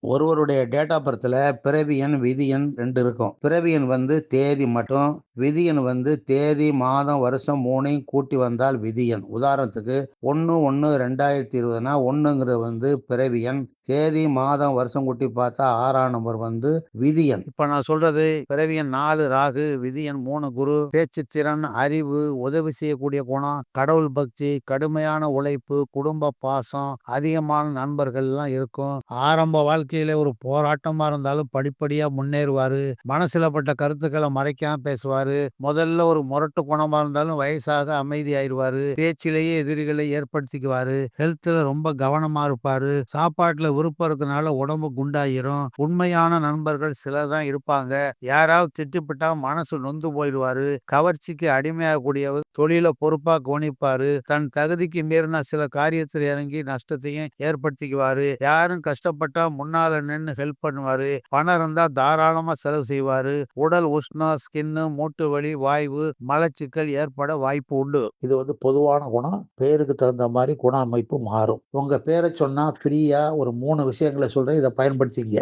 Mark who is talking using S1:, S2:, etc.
S1: ஒருவருடைய date of பர்த்ல பிறவி எண், விதி எண் 2 இருக்கும். பிறவி எண் வந்து தேதி மட்டும், விதி எண் வந்து தேதி, மாதம், வருஷம் 3யும் கூட்டி வந்தால் விதி எண். உதாரணத்துக்கு 1/1/2020னா 1ங்கிறது வந்து பிறவி எண். தேதி, மாதம், வருஷம் கூட்டி பார்த்தா 6ஆம் நம்பர் வந்து விதி எண். இப்ப நான் சொல்றது பிறவி எண் 4 ராகு, விதி எண் 3 குரு, பேச்சுத் திறன், அறிவு, உதவி செய்யக்கூடிய குணம், கடவுள் பக்தி, கடுமையான உழைப்பு, குடும்ப பாசம், அதிகமான நண்பர்கள் எல்லாம் இருக்கும். ஆரம்ப வாழ்க்கையில ஒரு போராட்டமா இருந்தாலும் படிப்படியா முன்னேறுவாரு. மனசுல பட்ட கருத்துக்களை மறைக்காம பேசுவாரு. முதல்ல ஒரு முரட்டு குணமா இருந்தாலும் வயசாக அமைதியாயிருவாரு. பேச்சிலேயே எதிரிகளை ஏற்படுத்திக்குவாரு. ஹெல்த்ல ரொம்ப கவனமா இருப்பாரு. சாப்பாட்டுல விருப்பம் இருக்கனால உடம்பு குண்டாயிரும். உண்மையான நண்பர்கள் சிலர் தான் இருப்பாங்க. யாராவது திட்டிப்பிட்டா மனசு நொந்து போயிடுவாரு. கவர்ச்சிக்கு அடிமையாகக்கூடியவர். தொழில பொறுப்பா கவனிப்பாரு. தன் தகுதிக்கு மீறின சில காரியத்தில் இறங்கி நஷ்டத்தையும் ஏற்படுத்திக்குவாரு. யாரும் கஷ்டப்பட்டா முன்னால நின்னு ஹெல்ப் பண்ணுவாரு. பணம் இருந்தா தாராளமா செலவு செய்வாரு. உடல் உஷ்ணம், ஸ்கின்னு, மூட்டு வலி, வாய்வு, மலச்சிக்கல் ஏற்பட வாய்ப்பு உண்டு. இது வந்து பொதுவான குணம். பேருக்கு தகுந்த மாதிரி குண அமைப்பு மாறும். உங்க பேரை சொன்னா ஃப்ரீயா ஒரு 3 விஷயங்களை சொல்றேன். இதை பயன்படுத்திங்க.